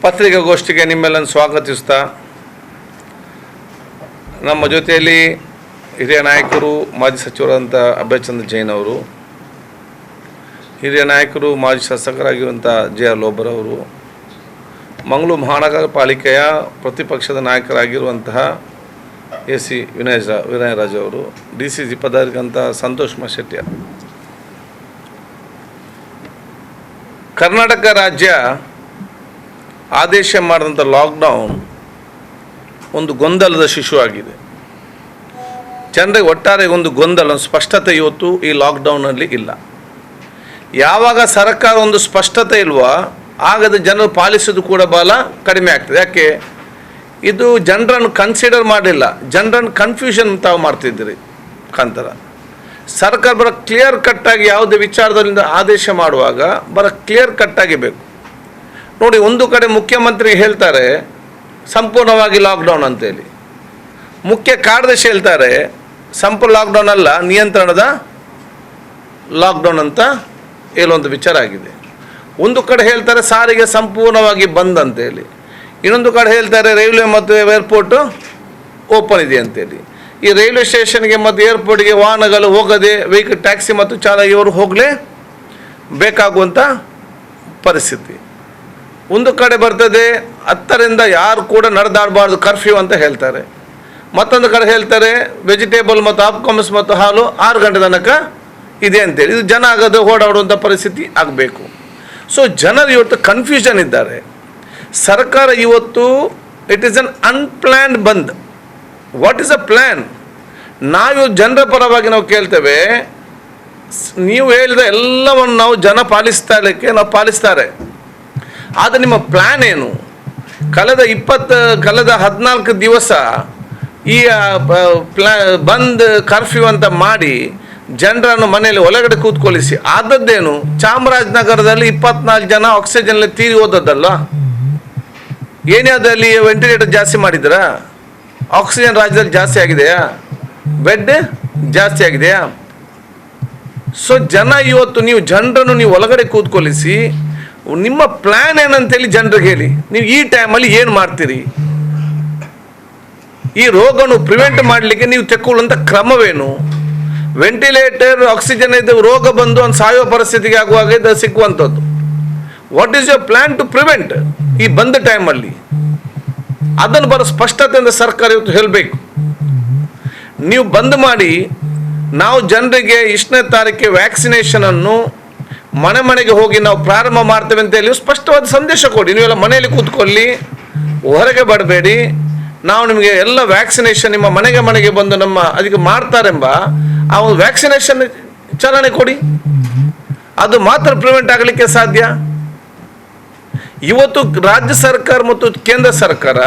ಪತ್ರಿಕಾಗೋಷ್ಠಿಗೆ ನಿಮ್ಮೆಲ್ಲನ್ನು ಸ್ವಾಗತಿಸ್ತಾ ನಮ್ಮ ಜೊತೆಯಲ್ಲಿ ಹಿರಿಯ ನಾಯಕರು ಮಾಜಿ ಸಚಿವರಾದಂಥ ಅಭಯ್ ಚಂದ್ರ ಜೈನ್ ಅವರು, ಹಿರಿಯ ನಾಯಕರು ಮಾಜಿ ಶಾಸಕರಾಗಿರುವಂಥ JR ಲೋಬರ್ ಅವರು, ಮಂಗಳೂರು ಮಹಾನಗರ ಪಾಲಿಕೆಯ ಪ್ರತಿಪಕ್ಷದ ನಾಯಕರಾಗಿರುವಂತಹ AC ವಿನಯರಾಜ್ ಅವರು, DCG ಪದಾಧಿಕಾರಿಗಳಂಥ ಸಂತೋಷ್ ಶೆಟ್ಟಿ. ಕರ್ನಾಟಕ ರಾಜ್ಯ ಆದೇಶ ಮಾಡಿದಂಥ ಲಾಕ್ಡೌನ್ ಒಂದು ಗೊಂದಲದ ಶಿಶು ಆಗಿದೆ. ಜನರಿಗೆ ಒಟ್ಟಾರೆ ಒಂದು ಗೊಂದಲ, ಸ್ಪಷ್ಟತೆ ಇವತ್ತು ಈ ಲಾಕ್ಡೌನಲ್ಲಿ ಇಲ್ಲ. ಯಾವಾಗ ಸರ್ಕಾರ ಒಂದು ಸ್ಪಷ್ಟತೆ ಇಲ್ವೋ ಆಗದ ಜನರು ಪಾಲಿಸೋದು ಕೂಡ ಭಾಳ ಕಡಿಮೆ ಆಗ್ತದೆ. ಯಾಕೆ? ಇದು ಜನರನ್ನು ಕನ್ಸಿಡರ್ ಮಾಡಲಿಲ್ಲ, ಜನರನ್ನು ಕನ್ಫ್ಯೂಷನ್ ತಾವು ಮಾಡ್ತಿದ್ದೀರಿ ಕಾಂತರ. ಸರ್ಕಾರ ಬರೋ ಕ್ಲಿಯರ್ ಕಟ್ಟಾಗಿ ಯಾವುದೇ ವಿಚಾರದಿಂದ ಆದೇಶ ಮಾಡುವಾಗ ಕ್ಲಿಯರ್ ಕಟ್ಟಾಗಿ ಬೇಕು. ನೋಡಿ, ಒಂದು ಕಡೆ ಮುಖ್ಯಮಂತ್ರಿ ಹೇಳ್ತಾರೆ ಸಂಪೂರ್ಣವಾಗಿ ಲಾಕ್ಡೌನ್ ಅಂತೇಳಿ, ಮುಖ್ಯ ಕಾರ್ಯದರ್ಶಿ ಹೇಳ್ತಾರೆ ಸಂಪೂರ್ಣ ಲಾಕ್ಡೌನ್ ಅಲ್ಲ, ನಿಯಂತ್ರಣದ ಲಾಕ್ಡೌನ್ ಅಂತ ಹೇಳುವಂಥ ವಿಚಾರ ಆಗಿದೆ. ಒಂದು ಕಡೆ ಹೇಳ್ತಾರೆ ಸಾರಿಗೆ ಸಂಪೂರ್ಣವಾಗಿ ಬಂದ್ ಅಂತೇಳಿ, ಇನ್ನೊಂದು ಕಡೆ ಹೇಳ್ತಾರೆ ರೈಲ್ವೆ ಮತ್ತು ಏರ್ಪೋರ್ಟು ಓಪನ್ ಇದೆ ಅಂತೇಳಿ. ಈ ರೈಲ್ವೆ ಸ್ಟೇಷನ್ಗೆ ಮತ್ತು ಏರ್ಪೋರ್ಟ್ಗೆ ವಾಹನಗಳು ಹೋಗದೆ ವೆಹಿಕಲ್ ಟ್ಯಾಕ್ಸಿ ಮತ್ತು ಚಾಲಕಿಯವರು ಹೋಗಲೇ ಬೇಕಾಗುವಂಥ ಪರಿಸ್ಥಿತಿ. ಒಂದು ಕಡೆ ಬರ್ತದೆ 10ರಿಂದ ಯಾರು ಕೂಡ ನಡೆದಾಡಬಾರ್ದು, ಕರ್ಫ್ಯೂ ಅಂತ ಹೇಳ್ತಾರೆ. ಮತ್ತೊಂದು ಕಡೆ ಹೇಳ್ತಾರೆ ವೆಜಿಟೇಬಲ್ ಮತ್ತು ಆಫ್ಕಾಮರ್ಸ್ ಮತ್ತು ಹಾಲು 6 ಗಂಟೆ ತನಕ ಇದೆ ಅಂತೇಳಿ. ಇದು ಜನ ಆಗೋದು ಓಡಾಡುವಂಥ ಪರಿಸ್ಥಿತಿ ಆಗಬೇಕು. ಸೊ ಜನರು ಇವತ್ತು ಕನ್ಫ್ಯೂಷನ್ ಇದ್ದಾರೆ. ಸರ್ಕಾರ ಇವತ್ತು ಇಟ್ ಈಸ್ ಅನ್ ಅನ್ಪ್ಲ್ಯಾನ್ಡ್ ಬಂದ್. What is a plan? ನಾವು ಜನರ ಪರವಾಗಿ ನಾವು ಕೇಳ್ತೇವೆ, ನೀವು ಹೇಳಿದ ಎಲ್ಲವನ್ನು ನಾವು ಜನ ಪಾಲಿಸ್ತಾರೆ, ಆದರೆ ನಿಮ್ಮ ಪ್ಲ್ಯಾನ್ ಏನು? ಕಳೆದ 14 ದಿವಸ ಈ ಬಂದ್ ಕರ್ಫ್ಯೂ ಅಂತ ಮಾಡಿ ಜನರನ್ನು ಮನೆಯಲ್ಲಿ ಒಳಗಡೆ ಕೂತ್ಕೊಳ್ಳಿಸಿ ಆದದ್ದೇನು? ಚಾಮರಾಜನಗರದಲ್ಲಿ 24 ಜನ ಆಕ್ಸಿಜನ್ ತೀರಿ ಹೋದದ್ದಲ್ಲ? ಏನೇ ಅದಲ್ಲಿ ವೆಂಟಿಲೇಟರ್ ಜಾಸ್ತಿ ಮಾಡಿದ್ರಾ? ಆಕ್ಸಿಜನ್ ರಾಜ್ಯದಲ್ಲಿ ಜಾಸ್ತಿ ಆಗಿದೆಯಾ? ಬೆಡ್ ಜಾಸ್ತಿ ಆಗಿದೆಯಾ? ಸೊ ಜನ ಇವತ್ತು ಜನರನ್ನು ನೀವು ಒಳಗಡೆ ಕೂತ್ಕೊಳ್ಳಿಸಿ ನಿಮ್ಮ ಪ್ಲ್ಯಾನ್ ಏನಂತೇಳಿ ಜನರಿಗೆ ಹೇಳಿ. ನೀವು ಈ ಟೈಮಲ್ಲಿ ಏನು ಮಾಡ್ತೀರಿ? ಈ ರೋಗವನ್ನು ಪ್ರಿವೆಂಟ್ ಮಾಡಲಿಕ್ಕೆ ನೀವು ತೆಕ್ಕೊಳ್ಳುವಂಥ ಕ್ರಮವೇನು? ವೆಂಟಿಲೇಟರ್ ಆಕ್ಸಿಜನ್ ಇದ್ದ ರೋಗ ಬಂದು ಒಂದು ಸಾಯುವ ಪರಿಸ್ಥಿತಿಗೆ ಆಗುವಾಗ ಇದು ಸಿಕ್ಕುವಂಥದ್ದು. What is your plan to prevent ಈ ಬಂದ ಟೈಮಲ್ಲಿ? ಅದನ್ನು ಬರೋ ಸ್ಪಷ್ಟತೆಯಿಂದ ಸರ್ಕಾರ ಇವತ್ತು ಹೇಳಬೇಕು. ನೀವು ಬಂದ್ ಮಾಡಿ ನಾವು ಜನರಿಗೆ 2ನೇ ತಾರೀಕಿಗೆ ವ್ಯಾಕ್ಸಿನೇಷನನ್ನು ಮನೆಗೆ ಹೋಗಿ ನಾವು ಪ್ರಾರಂಭ ಮಾಡ್ತೇವೆ ಅಂತ ಹೇಳಿ ಸ್ಪಷ್ಟವಾದ ಸಂದೇಶ ಕೊಡಿ. ನೀವೆಲ್ಲ ಮನೆಯಲ್ಲಿ ಕೂತ್ಕೊಳ್ಳಿ, ಹೊರಗೆ ಬರಬೇಡಿ, ನಾವು ನಿಮಗೆ ಎಲ್ಲ ವ್ಯಾಕ್ಸಿನೇಷನ್ ನಿಮ್ಮ ಮನೆಗೆ ಬಂದು ಅದಕ್ಕೆ ಮಾಡ್ತಾರೆಂಬ ಆ ಒಂದು ವ್ಯಾಕ್ಸಿನೇಷನ್ ಚಾಲನೆ ಕೊಡಿ. ಅದು ಮಾತ್ರ ಪ್ರಿವೆಂಟ್ ಆಗಲಿಕ್ಕೆ ಸಾಧ್ಯ. ಇವತ್ತು ರಾಜ್ಯ ಸರ್ಕಾರ ಮತ್ತು ಕೇಂದ್ರ ಸರ್ಕಾರ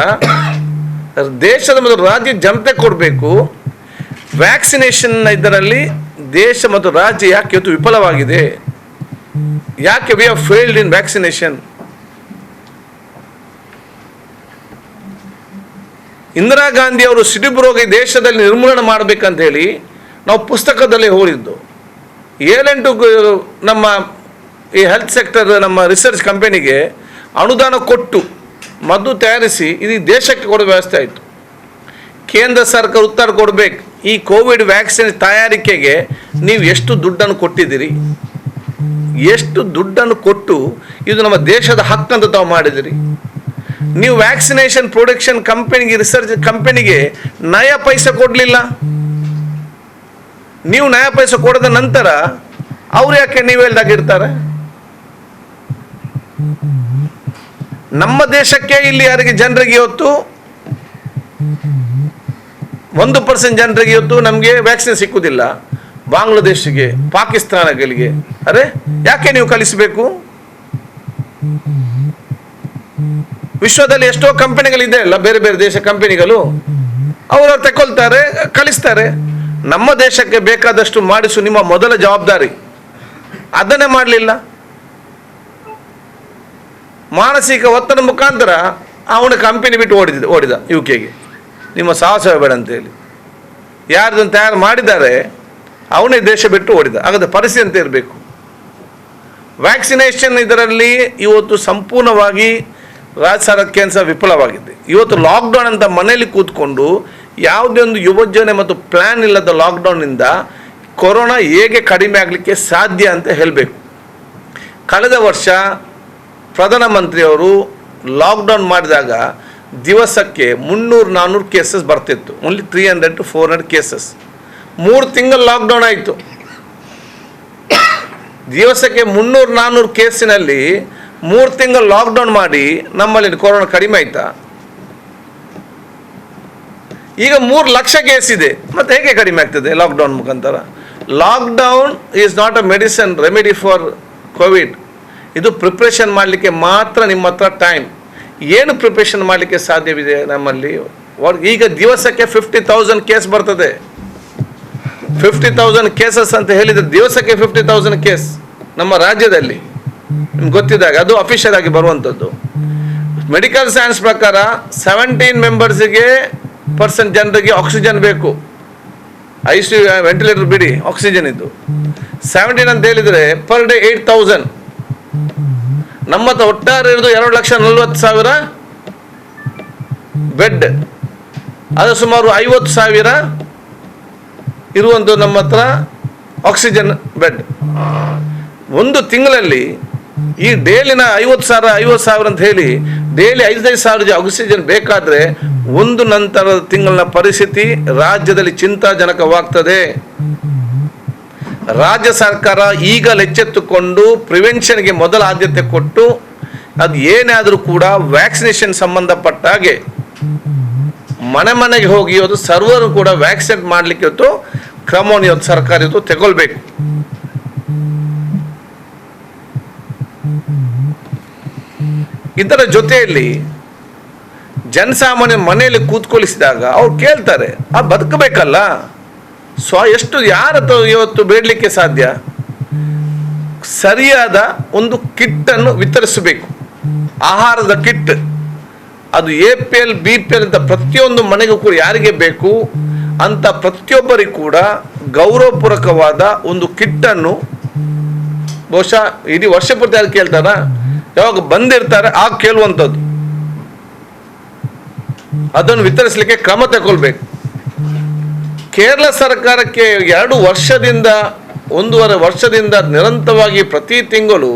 ದೇಶದ ಮತ್ತು ರಾಜ್ಯ ಜನತೆ ಕೊಡಬೇಕು ವ್ಯಾಕ್ಸಿನೇಷನ್. ಇದರಲ್ಲಿ ದೇಶ ಮತ್ತು ರಾಜ್ಯ ಯಾಕೆ ಇವತ್ತು ವಿಫಲವಾಗಿದೆ? ಯಾಕೆ we have failed in vaccination? Indira Gandhi ಅವರು ಸಿಡಿಬು ರೋಗ ದೇಶದಲ್ಲಿ ನಿರ್ಮೂಲನೆ ಮಾಡಬೇಕಂತ ಹೇಳಿ ನಾವು ಪುಸ್ತಕದಲ್ಲಿ ಓದಿದ್ದು. 7-8 ನಮ್ಮ ಈ ಹೆಲ್ತ್ ಸೆಕ್ಟರ್ ನಮ್ಮ ರಿಸರ್ಚ್ ಕಂಪನಿಗೆ ಅನುದಾನ ಕೊಟ್ಟು ಮದ್ದು ತಯಾರಿಸಿ ಇಡೀ ದೇಶಕ್ಕೆ ಕೊಡೋ ವ್ಯವಸ್ಥೆ ಆಯಿತು. ಕೇಂದ್ರ ಸರ್ಕಾರ ಉತ್ತರ ಕೊಡಬೇಕು, ಈ ಕೋವಿಡ್ ವ್ಯಾಕ್ಸಿನ್ ತಯಾರಿಕೆಗೆ ನೀವು ಎಷ್ಟು ದುಡ್ಡನ್ನು ಕೊಟ್ಟಿದ್ದೀರಿ, ಎಷ್ಟು ದುಡ್ಡನ್ನು ಕೊಟ್ಟು ಇದು ನಮ್ಮ ದೇಶದ ಹಕ್ಕಂತ ತಾವು ಮಾಡಿದಿರಿ. ನೀವು ವ್ಯಾಕ್ಸಿನೇಷನ್ ಪ್ರೊಡಕ್ಷನ್ ಕಂಪನಿಗೆ, ರಿಸರ್ಚ್ ಕಂಪನಿಗೆ ನಯ ಪೈಸೆ ಕೊಡಲಿಲ್ಲ. ನೀವು ನಯ ಪೈಸೆ ಕೊಡದ ನಂತರ ಅವ್ರು ಯಾಕೆ ನೀವು ಹೇಳ್ದಾಗಿರ್ತಾರೆ? ನಮ್ಮ ದೇಶಕ್ಕೆ ಇಲ್ಲಿ ಯಾರಿಗೆ ಜನರಿಗೆ ಇವತ್ತು 1% ಜನರಿಗೆ ಇವತ್ತು ನಮಗೆ ವ್ಯಾಕ್ಸಿನ್ ಸಿಕ್ಕುವುದಿಲ್ಲ. ಬಾಂಗ್ಲಾದೇಶಿಗೆ, ಪಾಕಿಸ್ತಾನಗಳಿಗೆ ಅರೆ ಯಾಕೆ ನೀವು ಕಲಿಸಬೇಕು? ವಿಶ್ವದಲ್ಲಿ ಎಷ್ಟೋ ಕಂಪನಿಗಳಿದೆ ಅಲ್ಲ, ಬೇರೆ ಬೇರೆ ದೇಶ ಕಂಪನಿಗಳು, ಅವರು ತಗೊಳ್ತಾರೆ, ಕಲಿಸ್ತಾರೆ. ನಮ್ಮ ದೇಶಕ್ಕೆ ಬೇಕಾದಷ್ಟು ಮಾಡಿಸು ನಿಮ್ಮ ಮೊದಲ ಜವಾಬ್ದಾರಿ. ಅದನ್ನೇ ಮಾಡಲಿಲ್ಲ. ಮಾನಸಿಕ ಒತ್ತಡ ಮುಖಾಂತರ ಅವನ ಕಂಪನಿ ಬಿಟ್ಟು ಓಡಿದ UK-ಗೆ. ನಿಮ್ಮ ಸಾಹಸವೇ ಬೇಡ ಅಂತೇಳಿ ಯಾರದನ್ನು ತಯಾರು ಮಾಡಿದ್ದಾರೆ ಅವನೇ ದೇಶ ಬಿಟ್ಟು ಓಡಿದ. ಹಾಗಾದರೆ ಪರಿಸ್ಥಿತಿ ಅಂತ ಇರಬೇಕು. ವ್ಯಾಕ್ಸಿನೇಷನ್ ಇದರಲ್ಲಿ ಇವತ್ತು ಸಂಪೂರ್ಣವಾಗಿ ರಾಜ್ಯ ಸರ್ಕಾರಕ್ಕೆ ಸಹ ವಿಫಲವಾಗಿದೆ. ಇವತ್ತು ಲಾಕ್ಡೌನ್ ಅಂತ ಮನೆಯಲ್ಲಿ ಕೂತ್ಕೊಂಡು ಯಾವುದೇ ಒಂದು ಯೋಜನೆ ಮತ್ತು ಪ್ಲ್ಯಾನ್ ಇಲ್ಲದ ಲಾಕ್ಡೌನ್ನಿಂದ ಕೊರೋನಾ ಹೇಗೆ ಕಡಿಮೆ ಆಗಲಿಕ್ಕೆ ಸಾಧ್ಯ ಅಂತ ಹೇಳಬೇಕು. ಕಳೆದ ವರ್ಷ ಪ್ರಧಾನಮಂತ್ರಿಯವರು ಲಾಕ್ಡೌನ್ ಮಾಡಿದಾಗ ದಿವಸಕ್ಕೆ 300-400 ಕೇಸಸ್ ಬರ್ತಿತ್ತು. Only 300 to 400 cases. 3 ತಿಂಗಳು ಲಾಕ್ಡೌನ್ ಆಯಿತು. ದಿವಸಕ್ಕೆ 300-400 ಕೇಸಿನಲ್ಲಿ 3 ತಿಂಗಳು ಲಾಕ್ಡೌನ್ ಮಾಡಿ ನಮ್ಮಲ್ಲಿ ಕೊರೋನಾ ಕಡಿಮೆ ಆಯ್ತಾ? ಈಗ 3 ಲಕ್ಷ ಕೇಸ್ ಇದೆ, ಮತ್ತೆ ಹೇಗೆ ಕಡಿಮೆ ಆಗ್ತದೆ ಲಾಕ್ಡೌನ್ ಮುಖಾಂತರ? Lockdown is not a medicine remedy for Covid. ಇದು ಪ್ರಿಪ್ರೇಷನ್ ಮಾಡಲಿಕ್ಕೆ ಮಾತ್ರ. ನಿಮ್ಮ ಹತ್ರ ಟೈಮ್ ಏನು ಪ್ರಿಪ್ರೇಷನ್ ಮಾಡಲಿಕ್ಕೆ ಸಾಧ್ಯವಿದೆ ನಮ್ಮಲ್ಲಿ? ಈಗ ದಿವಸಕ್ಕೆ 50,000 ಕೇಸ್ ಬರ್ತದೆ. 50,000 ಕೇಸಸ್ ಅಂತ ಹೇಳಿದರೆ ದಿವಸಕ್ಕೆ 50,000 ಕೇಸ್ ನಮ್ಮ ರಾಜ್ಯದಲ್ಲಿ ನಿಮ್ಗೆ ಗೊತ್ತಿದ್ದಾಗ ಅದು ಅಫಿಷಿಯಲ್ ಆಗಿ ಬರುವಂಥದ್ದು. ಮೆಡಿಕಲ್ ಸೈನ್ಸ್ ಪ್ರಕಾರ 17 ಮೆಂಬರ್ಸಿಗೆ ಪರ್ಸೆಂಟ್ ಜನರಿಗೆ ಆಕ್ಸಿಜನ್ ಬೇಕು. ICU ವೆಂಟಿಲೇಟರ್ ಬಿಡಿ, ಆಕ್ಸಿಜನ್ ಇದ್ದು 17 ಅಂತ ಹೇಳಿದರೆ ಪರ್ ಡೇ 8,000. ನಮ್ಮ ಹತ್ರ ಒಟ್ಟಾರೆ ಇರೋದು 2,40,000 ಬೆಡ್. ಅದು ಸುಮಾರು 50,000 ಇರುವಂಥ ನಮ್ಮ ಹತ್ರ ಆಕ್ಸಿಜನ್ ಬೆಡ್. ಒಂದು ತಿಂಗಳಲ್ಲಿ ಈ ಡೇಲಿನ 50,000 ಅಂತ ಹೇಳಿ ಡೈಲಿ 5,000 ಆಕ್ಸಿಜನ್ ಬೇಕಾದರೆ ಒಂದು ನಂತರದ ತಿಂಗಳ ಪರಿಸ್ಥಿತಿ ರಾಜ್ಯದಲ್ಲಿ ಚಿಂತಾಜನಕವಾಗ್ತದೆ. ರಾಜ್ಯ ಸರ್ಕಾರ ಈಗಲೇ ಎಚ್ಚೆತ್ತುಕೊಂಡು ಪ್ರಿವೆನ್ಷನ್ಗೆ ಮೊದಲ ಆದ್ಯತೆ ಕೊಟ್ಟು ಅದು ಏನಾದರೂ ಕೂಡ ವ್ಯಾಕ್ಸಿನೇಷನ್ ಸಂಬಂಧಪಟ್ಟ ಹಾಗೆ ಮನೆ ಮನೆಗೆ ಹೋಗಿ ಇವತ್ತು ಸರ್ವರು ಕೂಡ ವ್ಯಾಕ್ಸಿನೇಟ್ ಮಾಡಲಿಕ್ಕೆ ಇವತ್ತು ಕ್ರಮವನ್ನು ಇವತ್ತು ಸರ್ಕಾರ ಇವತ್ತು ತಗೊಳ್ಬೇಕು. ಇದರ ಜೊತೆಯಲ್ಲಿ ಜನಸಾಮಾನ್ಯ ಮನೆಯಲ್ಲಿ ಕೂತ್ಕೊಳಿಸಿದಾಗ ಅವ್ರು ಕೇಳ್ತಾರೆ, ಬದುಕಬೇಕಲ್ಲ, ಎಷ್ಟು ಯಾರ ಇವತ್ತು ಬೇಡಲಿಕ್ಕೆ ಸಾಧ್ಯ? ಸರಿಯಾದ ಒಂದು ಕಿಟ್ಟನ್ನು ವಿತರಿಸಬೇಕು. ಆಹಾರದ ಕಿಟ್ ಅದು APL BPL ಅಂತ ಪ್ರತಿಯೊಂದು ಮನೆಗೂ ಕೂಡ ಯಾರಿಗೆ ಬೇಕು ಅಂತ ಪ್ರತಿಯೊಬ್ಬರಿಗೂ ಕೂಡ ಗೌರವಪೂರ್ವಕವಾದ ಒಂದು ಕಿಟ್ಟನ್ನು ಬಹುಶಃ ಇಡೀ ವರ್ಷ ಪೂರ್ತಿ ಯಾರು ಕೇಳ್ತಾರ? ಯಾವಾಗ ಬಂದಿರ್ತಾರೆ ಆಗ ಕೇಳುವಂಥದ್ದು. ಅದನ್ನು ವಿತರಿಸಲಿಕ್ಕೆ ಕ್ರಮ ತಗೊಳ್ಬೇಕು. ಕೇರಳ ಸರ್ಕಾರಕ್ಕೆ 1.5 ವರ್ಷದಿಂದ ನಿರಂತರವಾಗಿ ಪ್ರತಿ ತಿಂಗಳು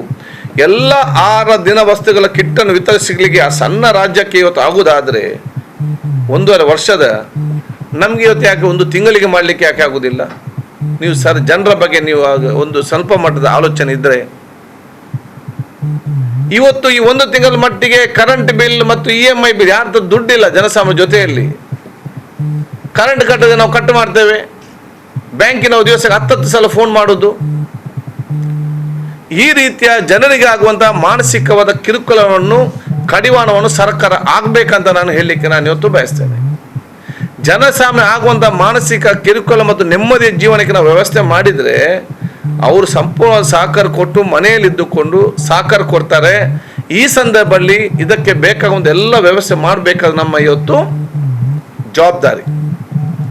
ಎಲ್ಲ 6 ದಿನ ವಸ್ತುಗಳ ಕಿಟ್ಟನ್ನು ವಿತರಿಸಲಿಕ್ಕೆ ಆ ಸಣ್ಣ ರಾಜ್ಯಕ್ಕೆ ಇವತ್ತು ಆಗುವುದಾದರೆ 1.5 ವರ್ಷದ ನಮಗೆ ಇವತ್ತು ಯಾಕೆ ಒಂದು ತಿಂಗಳಿಗೆ ಮಾಡಲಿಕ್ಕೆ ಯಾಕೆ ಆಗುವುದಿಲ್ಲ? ನೀವು ಜನರ ಬಗ್ಗೆ ನೀವು ಒಂದು ಸ್ವಲ್ಪ ಮಟ್ಟದ ಆಲೋಚನೆ ಇದ್ದರೆ ಇವತ್ತು ಈ 1 ತಿಂಗಳ ಮಟ್ಟಿಗೆ ಕರೆಂಟ್ ಬಿಲ್ ಮತ್ತು EMI ಬಿಲ್ ಯಾರ್ದು ದುಡ್ಡಿಲ್ಲ ಜನಸಾಮಾನ್ಯ ಜೊತೆಯಲ್ಲಿ. ಕರೆಂಟ್ ಕಟ್ಟದೆ ನಾವು ಕಟ್ ಮಾಡ್ತೇವೆ. ಬ್ಯಾಂಕಿನ ದಿವಸಕ್ಕೆ 10 ಸಲ ಫೋನ್ ಮಾಡೋದು. ಈ ರೀತಿಯ ಜನರಿಗೆ ಆಗುವಂತಹ ಮಾನಸಿಕವಾದ ಕಿರುಕುಳವನ್ನು ಕಡಿವಾಣವನ್ನು ಸರ್ಕಾರ ಆಗಬೇಕಂತ ನಾನು ಹೇಳಲಿಕ್ಕೆ ನಾನು ಇವತ್ತು ಬಯಸ್ತೇನೆ. ಜನಸಾಮಾನ್ಯ ಆಗುವಂಥ ಮಾನಸಿಕ ಕಿರುಕುಳ ಮತ್ತು ನೆಮ್ಮದಿಯ ಜೀವನಕ್ಕೆ ನಾವು ವ್ಯವಸ್ಥೆ ಮಾಡಿದರೆ ಅವರು ಸಂಪೂರ್ಣ ಸಹಕಾರ ಕೊಟ್ಟು ಮನೆಯಲ್ಲಿದ್ದುಕೊಂಡು ಸಹಕಾರ ಕೊಡ್ತಾರೆ. ಈ ಸಂದರ್ಭದಲ್ಲಿ ಇದಕ್ಕೆ ಬೇಕಾಗುವಂಥ ಎಲ್ಲ ವ್ಯವಸ್ಥೆ ಮಾಡಬೇಕಾದ ನಮ್ಮ ಇವತ್ತು ಜವಾಬ್ದಾರಿ.